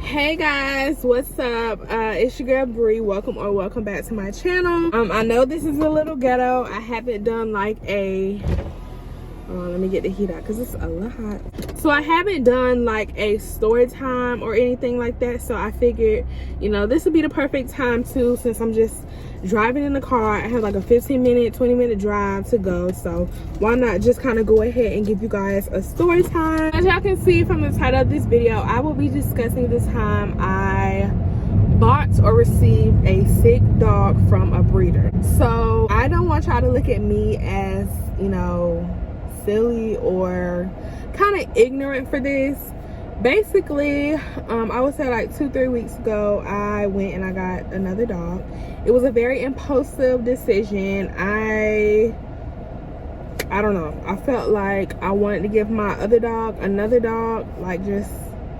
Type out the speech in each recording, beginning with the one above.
Hey guys, what's up? It's your girl Bree. Welcome back to my channel. I know this is a little ghetto. I haven't done like a let me get the heat out because it's a little hot. So I haven't done like a story time or anything like that, so I figured, you know, this would be the perfect time too, since I'm just driving in the car. I have like a 15-minute 20-minute drive to go, so why not just kind of go ahead and give you guys a story time. As y'all can see from the title of this video, I will be discussing the time I bought or received a sick dog from a breeder. So I don't want y'all to look at me as, you know, silly or kind of ignorant for this. Basically, I would say like 2-3 weeks ago, I went and I got another dog. It was a very impulsive decision. I don't know, I felt like I wanted to give my other dog another dog, like just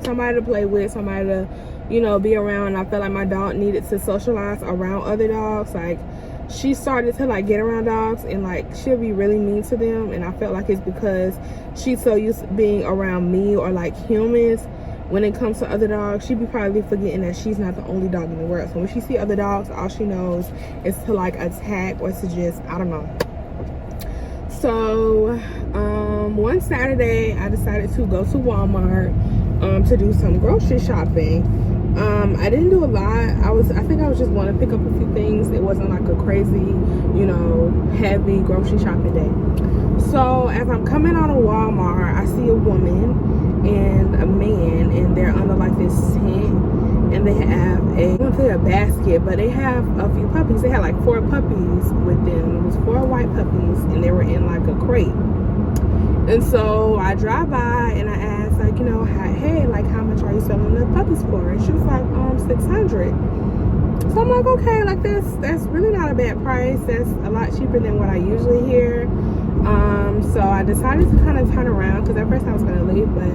somebody to play with, somebody to, you know, be around. I felt like my dog needed to socialize around other dogs. Like, she started to like get around dogs and like she'll be really mean to them, and I felt like it's because she's so used to being around me or like humans. When it comes to other dogs, she'd be probably forgetting that she's not the only dog in the world. So when she see other dogs, all she knows is to like attack or to just, I don't know. So one Saturday I decided to go to Walmart to do some grocery shopping. I didn't do a lot. I think I was just want to pick up a few things. It wasn't like a crazy, you know, heavy grocery shopping day. So as I'm coming out of Walmart, I see a woman and a man, and they're under like this tent, and they have I won't say a basket, but they have a few puppies. They had like 4 puppies with them. It was 4 white puppies, and they were in like a crate. And so I drive by and I asked, like, you know, hey, like, how much are you selling the puppies for? And she was like, $600. So I'm like, okay, like that's really not a bad price. That's a lot cheaper than what I usually hear. So I decided to kind of turn around, because at first I was gonna leave, but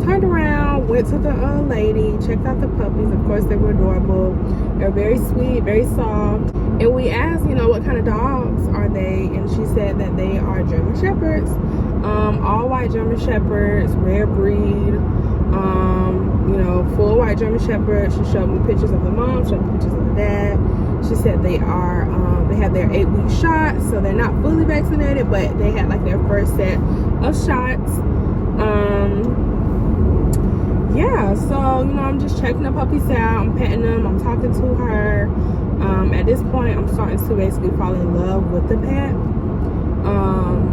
turned around, went to the lady, checked out the puppies. Of course, they were adorable. They're very sweet, very soft. And we asked, you know, what kind of dogs are they? And she said that they are German Shepherds. All white German Shepherds, rare breed, you know, full white German Shepherds. She showed me pictures of the mom, showed me pictures of the dad. She said they are, they had their 8-week shots, so they're not fully vaccinated, but they had like their first set of shots. Yeah, so, you know, I'm just checking the puppies out, I'm petting them, I'm talking to her. At this point, I'm starting to basically fall in love with the pet.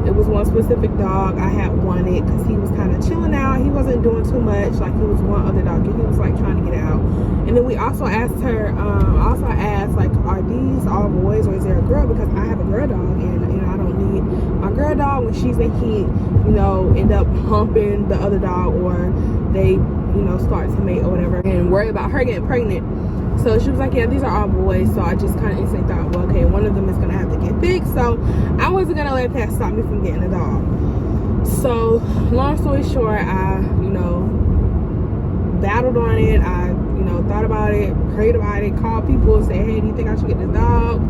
It was one specific dog I had wanted because he was kind of chilling out. He wasn't doing too much. Like, he was one other dog and he was like trying to get out. And then we also asked her, I asked, like, are these all boys or is there a girl? Because I have a girl dog, and, you know, I don't need my girl dog when she's in heat, you know, end up humping the other dog, or they, you know, start to mate or whatever, and worry about her getting pregnant. So she was like, yeah, these are all boys. So I just kind of instantly thought, well, okay, one of them is going to have to get fixed. So I wasn't going to let that stop me from getting a dog. So long story short, I, you know, battled on it. I, you know, thought about it, prayed about it, called people and said, hey, do you think I should get this dog?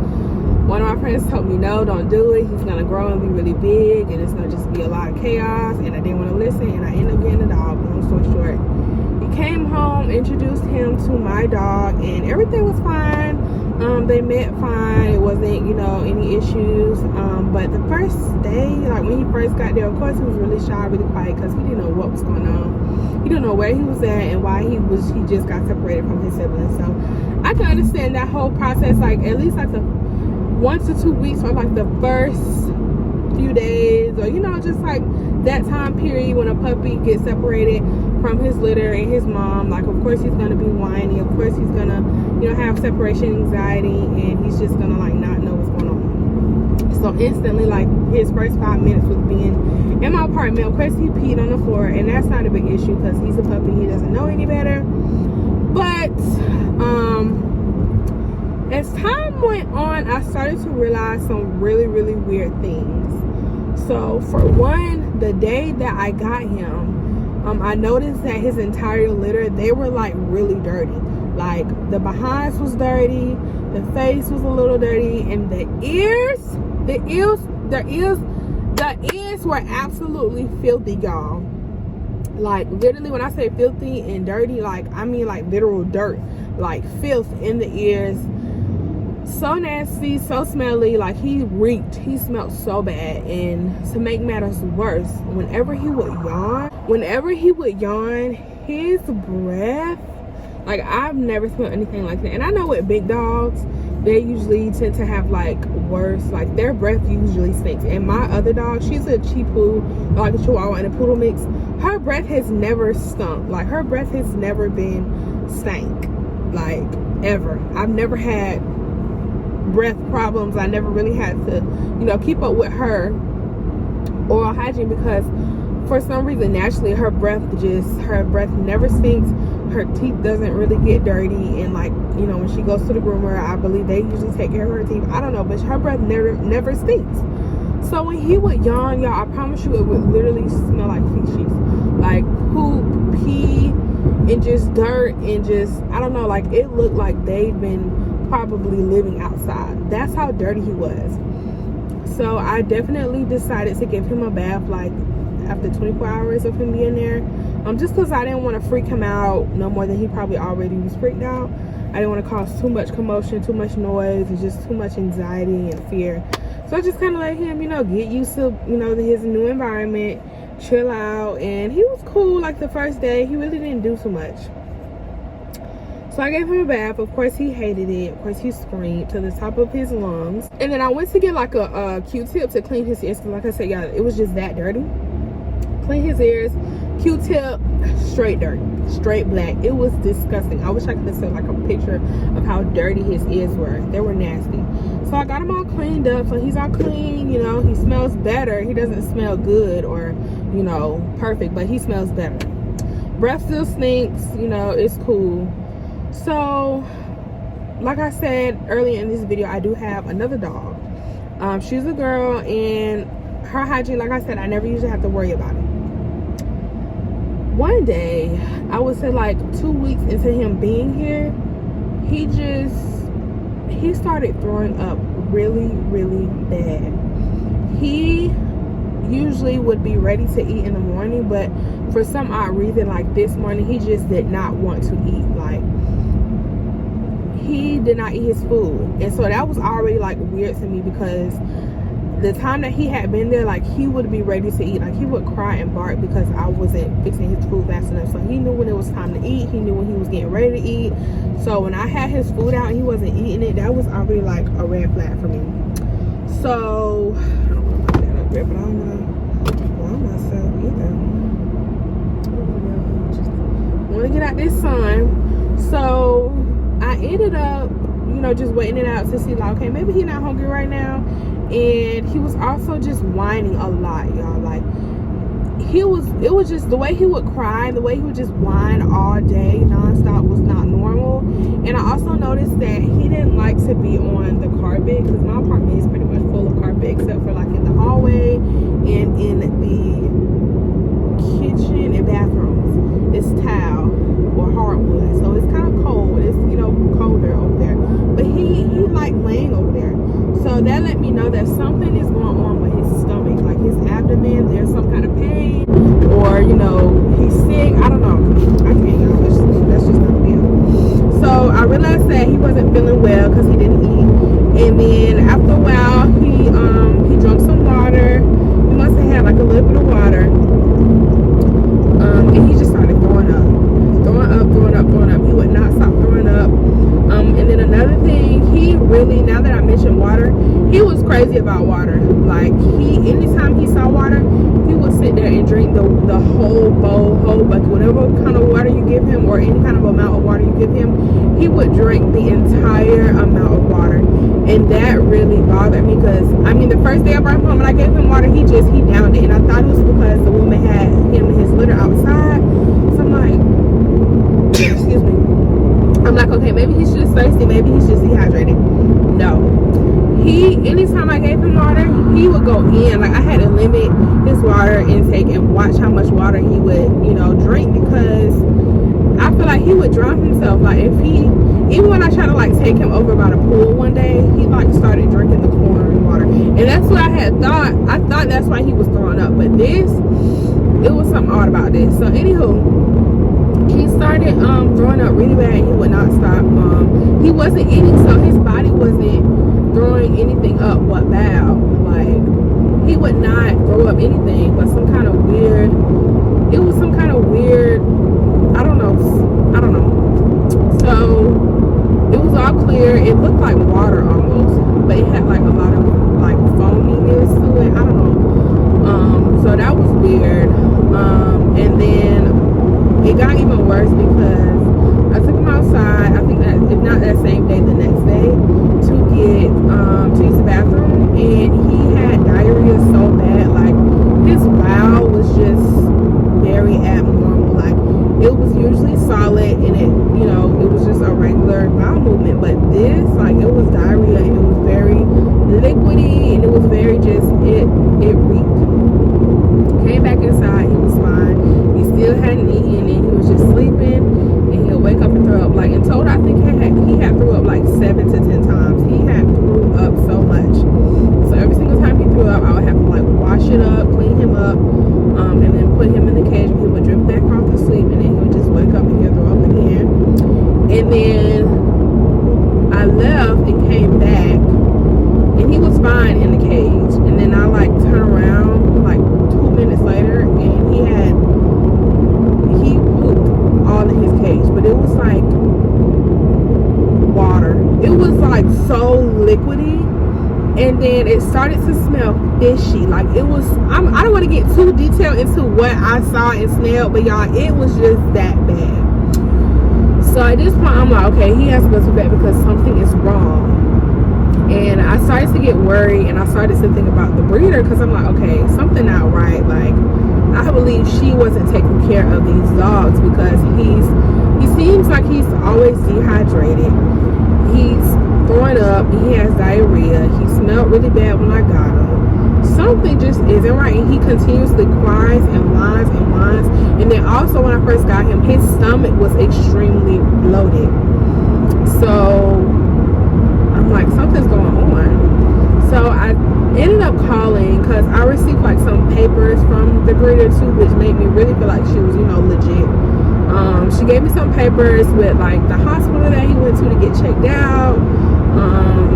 One of my friends told me, no, don't do it. He's going to grow and be really big, and it's going to just be a lot of chaos. And I didn't want to listen, and I ended up getting a dog. Long story short, came home, introduced him to my dog, and everything was fine. They met fine. It wasn't, you know, any issues. But the first day, like when he first got there, of course he was really shy, really quiet, because he didn't know what was going on. He didn't know where he was at and why he just got separated from his siblings. So I can understand that whole process, like at least like the 1 to 2 weeks, or like the first few days, or, you know, just like that time period when a puppy gets separated from his litter and his mom. Like, of course he's gonna be whiny, of course he's gonna, you know, have separation anxiety, and he's just gonna like not know what's going on. So instantly, like his first 5 minutes was being in my apartment. Of course he peed on the floor, and that's not a big issue because he's a puppy, he doesn't know any better. But as time went on, I started to realize some really weird things. So for one, the day that I got him, I noticed that his entire litter, they were like really dirty. Like the behinds was dirty, the face was a little dirty, and the ears were absolutely filthy, y'all. Like literally when I say filthy and dirty, like I mean like literal dirt, like filth in the ears. So nasty, so smelly. Like he reeked, he smelled so bad. And to make matters worse, whenever he would yawn, his breath, like I've never smelled anything like that. And I know with big dogs, they usually tend to have like worse, like their breath usually stinks. And my other dog, she's a Chihu, like a Chihuahua and a Poodle mix. Her breath has never stunk. Like her breath has never been stank, like ever. I've never had breath problems. I never really had to, you know, keep up with her oral hygiene because for some reason naturally her breath never stinks. Her teeth doesn't really get dirty, and like, you know, when she goes to the groomer, I believe they usually take care of her teeth. I don't know, but her breath never stinks. So when he would yawn, y'all, I promise you it would literally smell like feces, like poop, pee, and just dirt, and just, I don't know, like it looked like they'd been probably living outside. That's how dirty he was. So I definitely decided to give him a bath like after 24 hours of him being there, just because I didn't want to freak him out no more than he probably already was freaked out. I didn't want to cause too much commotion, too much noise, and just too much anxiety and fear. So I just kind of let him, you know, get used to, you know, his new environment, chill out, and he was cool. Like the first day, he really didn't do too much. So I gave him a bath. Of course, he hated it. Of course, he screamed to the top of his lungs. And then I went to get like a Q-tip to clean his ears. Because like I said, y'all, it was just that dirty. Clean his ears. Q-tip, straight dirt, straight black. It was disgusting. I wish I could have sent like a picture of how dirty his ears were. They were nasty. So I got him all cleaned up. So he's all clean. You know, he smells better. He doesn't smell good or, you know, perfect, but he smells better. Breath still stinks. You know, it's cool. So like I said earlier in this video, I do have another dog. She's a girl, and her hygiene, like I said, I never usually have to worry about it. One day, I would say like 2 weeks into him being here, he started throwing up really, really bad. He usually would be ready to eat in the morning, but for some odd reason, like this morning, he just did not want to eat. Like, he did not eat his food. And so that was already like weird to me, because the time that he had been there, like he would be ready to eat. Like he would cry and bark because I wasn't fixing his food fast enough. So he knew when it was time to eat. He knew when he was getting ready to eat. So when I had his food out and he wasn't eating it, that was already like a red flag for me. So I don't want to put that up there, but I don't want to warm myself either. Just want to get out this sun. So I ended up, you know, just waiting it out to see like, okay, maybe he's not hungry right now. And he was also just whining a lot, y'all. Like it was just the way he would cry, the way he would just whine all day nonstop was not normal. And I also noticed that he didn't like to be on the carpet, because my apartment is pretty much full of carpet except for like in the hallway and in the kitchen and bathrooms. It's tile or hardwood, so it's kind of cold. It's, you know, colder over there, but he liked laying over there. So that let me know that something is going on with his stomach, like his abdomen. There's some kind of pain, or, you know, he's sick. I don't know. I can't know. That's just not real. So I realized that he wasn't feeling well because he didn't eat. And then after a while, he drank some water. He must have had like a little bit of water. And he just started throwing up. He would not stop throwing up. And then another thing, he really, now that I mentioned water, he was crazy about water. Like anytime he saw water, he would sit there and drink the whole bowl, whole bucket, whatever kind of water you give him or any kind of amount of water you give him, he would drink the entire amount of water. And that really bothered me, because I mean, the first day I brought him home and I gave him water, he downed it. And I thought it was because the woman had him in his litter outside. So I'm like, excuse me. I'm like, okay, maybe he's just thirsty, maybe he's just dehydrated. No. Anytime I gave him water, he would go in. Like, I had to limit his water intake and watch how much water he would, you know, drink, because I feel like he would drown himself. Like, if he Even when I tried to like take him over by the pool one day, he like started drinking the corn water, and that's what I had thought. I thought that's why he was throwing up, but it was something odd about this. So anywho, he started throwing up really bad, and he would not stop. He wasn't eating, so his body wasn't throwing anything up but bowel. Like, he would not throw up anything but some kind of weird, it was some kind of weird, I don't know. So it was all clear. It looked like water almost, but it had like a lot of like foaminess to it. I don't know. So that was weird. And then it got even worse because I took him outside. I think that if not that same day, the next day, to get to use the bathroom, and he had diarrhea so bad, like his bowel was just very abnormal. Like, it was usually solid, and it, you know, it was just a regular bowel movement, but this, like, it was diarrhea, and it was very liquidy, and it was very just, it reeked. Came back inside, he was fine. He still hadn't eaten, and he was just sleeping, and he'll wake up and throw up. Like, in total, I think he had threw up like 7 to 10 times. He had threw up so much. So every single time he threw up, I would have to like wash it up, clean him up, and then put him in the cage. He would drift back off to sleep, and then he would just wake up and he'll throw up again. And then I left and came back, and he was fine in the cage. And then I like turned around like 2 minutes later, and he pooped all in his cage, but it was like water. It was like so liquidy, and then it started to smell fishy. Like, it was, I don't want to get too detailed into what I saw and smelled, but y'all, it was just that bad. So at this point, I'm like, okay, he has to go to bed because something is wrong. And I started to get worried, and I started to think about the breeder, because I'm like, okay, something not right. Like, I believe she wasn't taking care of these dogs, because he seems like he's always dehydrated. He's throwing up, he has diarrhea, he smelled really bad when I got him. Something just isn't right, and he continuously cries and whines and whines. And then also, when I first got him, his stomach was extremely bloated. So I'm like, something's going on. So I ended up calling, because I received like some papers from the breeder too, which made me really feel like she was, you know, legit. She gave me some papers with like the hospital that he went to get checked out,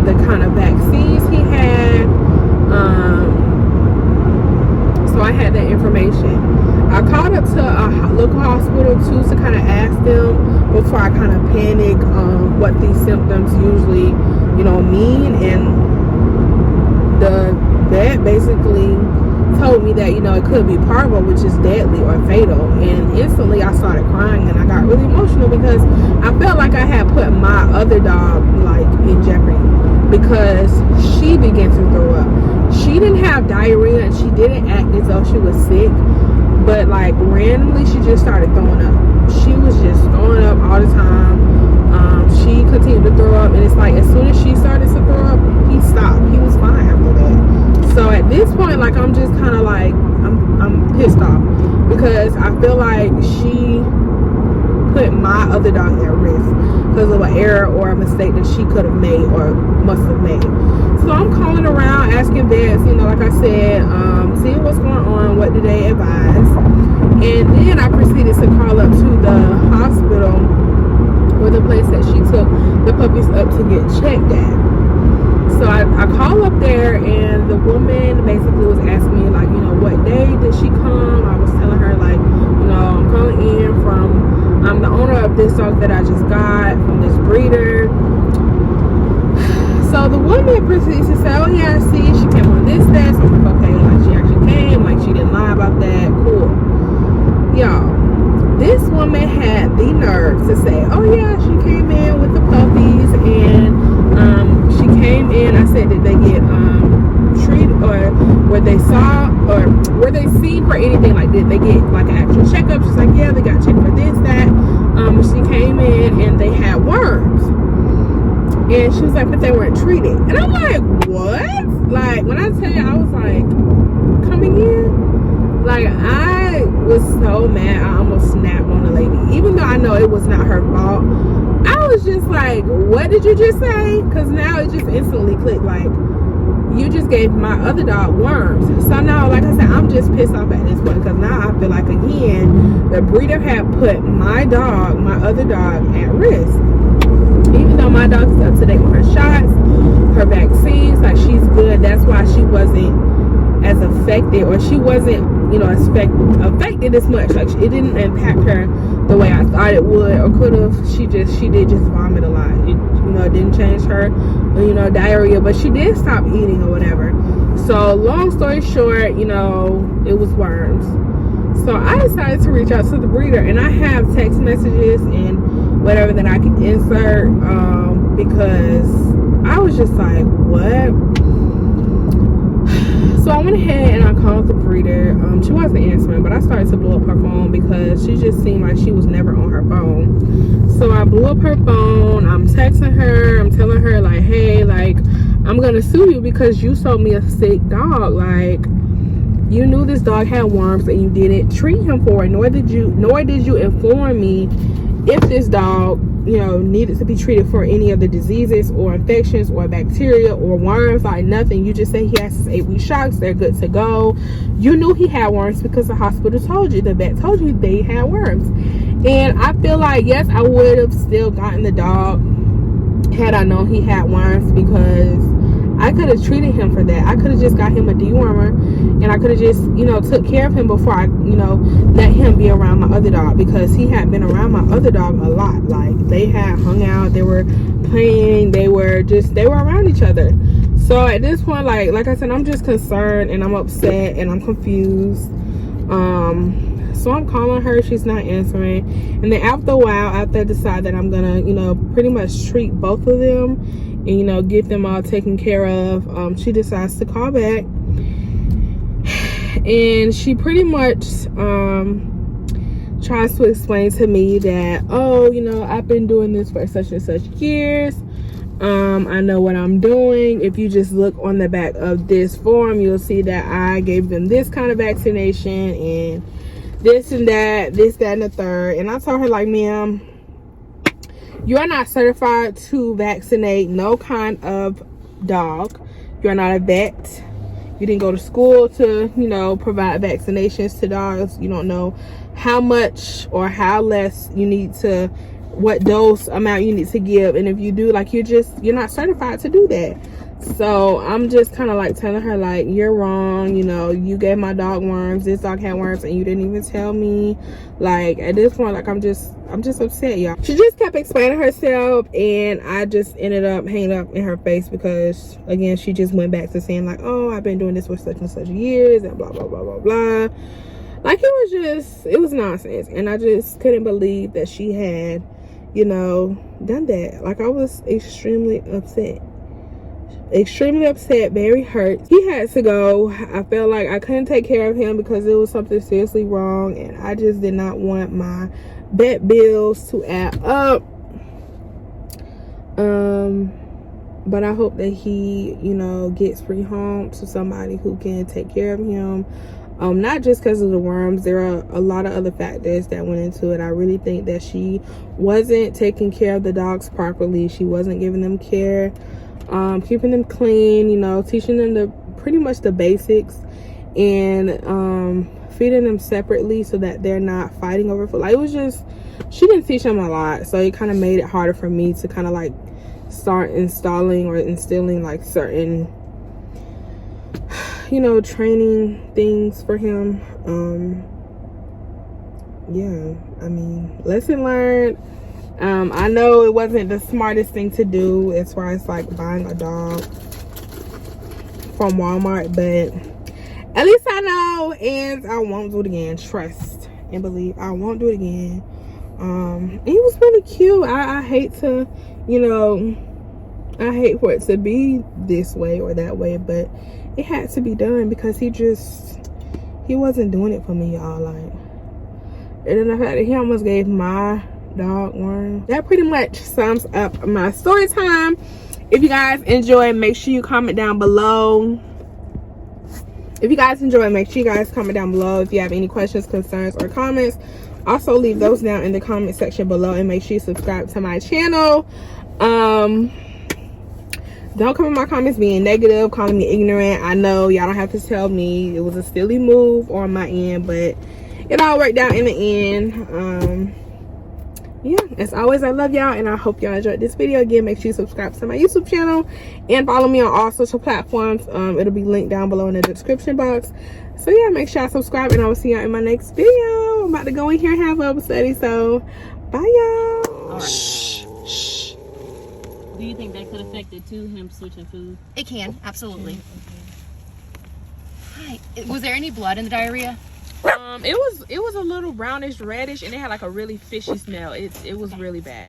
the kind of vaccines he had. So I had that information. I called up to a local hospital too to kind of ask them before I kind of panic what these symptoms usually, you know, mean. And the vet basically told me that, you know, it could be parvo, which is deadly or fatal. And instantly I started crying, and I got really emotional because I felt like I had put my other dog like in jeopardy, because she began to throw up. She didn't have diarrhea, and she didn't act as though she was sick, but like randomly she just started throwing up. She was just throwing up all the time. She continued to throw up, and it's like as soon as she started to throw up, he stopped. He was fine after that. So at this point, like, I'm just kind of like, I'm pissed off, because I feel like she put my other dog at risk because of an error or a mistake that she could have made or must have made. So I'm calling around, asking vets, you know, like I said, seeing what's going on, what do they advise. And then I proceeded to call up to the hospital, or the place that she took the puppies up to get checked at. So I called up there, and the woman basically was asking me, like, you know, what day did she come? I was telling her, like, you know, I'm calling in from, I'm the owner of this dog that I just got from this breeder. So the woman proceeds to say, oh yeah, I see, she came on this day. So I'm like, okay, like, she actually came, like, she didn't lie about that, cool. Y'all, this woman had the nerve to say, oh yeah, she came in with the puppies, and she came in, I said, did they get treated, or were they saw, or were they seen for anything, like, did they get like an actual checkup? She's like, yeah, they got checked for this, that. She came in, and they had worms, and she was like, but they weren't treated. And I'm like, what? Like, when I tell you, I was like, coming in, like, I was so mad, I almost snapped on the lady, even though I know it was not her fault. I was just like, what did you just say? Because now it just instantly clicked, like, you just gave my other dog worms. So now, like I said, I'm just pissed off at this point, because now I feel like, again, the breeder had put my other dog at risk. Even though my dog is up to date with her shots, her vaccines, like, she's good. That's why she wasn't as affected, or she wasn't, you know, affected as much. Like, it didn't impact her the way I thought it would or could have. She did just vomit a lot. It didn't change her, diarrhea, but she did stop eating or whatever. So long story short, it was worms. So I decided to reach out to the breeder, and I have text messages and whatever that I can insert, because I was just like, what? So I went ahead and I called the breeder. She wasn't answering, but I started to blow up her phone because she just seemed like she was never on her phone. So I blew up her phone. I'm texting her. I'm telling her, like, hey, like, I'm gonna sue you because you sold me a sick dog. Like, you knew this dog had worms and you didn't treat him for it, nor did you inform me if this dog needed to be treated for any of the diseases or infections or bacteria or worms. Like, nothing. You just say he has his 8-week shots, they're good to go. You knew he had worms because the hospital told you, the vet told you they had worms. And I feel like, yes, I would have still gotten the dog had I known he had worms, because I could have treated him for that. I could have just got him a dewormer, and I could have just, took care of him before I, let him be around my other dog, because he had been around my other dog a lot. Like, they had hung out, they were playing, they were around each other. So at this point, like I said, I'm just concerned and I'm upset and I'm confused. So I'm calling her, she's not answering. And then after a while, after I decide that I'm gonna, pretty much treat both of them and, get them all taken care of, she decides to call back. And she pretty much tries to explain to me that, I've been doing this for such and such years. I know what I'm doing. If you just look on the back of this form, you'll see that I gave them this kind of vaccination and this and that, this, that, and the third. And I told her, like, ma'am, you are not certified to vaccinate no kind of dog. You're not a vet. You didn't go to school to, provide vaccinations to dogs. You don't know how much or how less you need to, what dose amount you need to give. And if you do, like, you're not certified to do that. So I'm just kind of like telling her, like, you're wrong. You gave my dog worms. This dog had worms and you didn't even tell me. Like, at this point, like, I'm just upset, y'all. She just kept explaining herself, and I just ended up hanging up in her face because, again, she just went back to saying, like, oh, I've been doing this for such and such years and blah, blah, blah, blah, blah. Like, it was nonsense. And I just couldn't believe that she had, done that. Like, I was extremely upset, very hurt. He had to go. I felt like I couldn't take care of him because it was something seriously wrong, and I just did not want my vet bills to add up. But I hope that he, gets free home to somebody who can take care of him. Not just because of the worms. There are a lot of other factors that went into it. I really think that she wasn't taking care of the dogs properly. She wasn't giving them care, keeping them clean, teaching them pretty much the basics, and feeding them separately so that they're not fighting over food. Like, it was just, she didn't teach them a lot, so it kind of made it harder for me to kind of like start instilling like certain training things for him. Yeah, I mean, lesson learned. I know it wasn't the smartest thing to do as far as like buying a dog from Walmart, but at least I know, and I won't do it again. Trust and believe, I won't do it again. He was really cute. I hate to, I hate for it to be this way or that way, but it had to be done because he wasn't doing it for me, y'all. Like, and then the fact that he almost gave my dog worm. That pretty much sums up my story time. If you guys enjoy, make sure you comment down below. If you guys enjoy, make sure you guys comment down below if you have any questions, concerns, or comments Also, leave those down in the comment section below, and make sure you subscribe to my channel. Don't come in my comments being negative, calling me ignorant. I know y'all don't have to tell me it was a silly move on my end, but it all worked out in the end. Yeah, as always, I love y'all, and I hope y'all enjoyed this video. Again, make sure you subscribe to my YouTube channel and follow me on all social platforms. It'll be linked down below in the description box. So yeah, make sure I subscribe, and I will see y'all in my next video. I'm about to go in here and have Bible study, so bye y'all. All right. Shh. Do you think that could affect it too, him switching food? It can, absolutely. Hi. Was there any blood in the diarrhea? It was a little brownish reddish, and it had like a really fishy smell. It was really bad.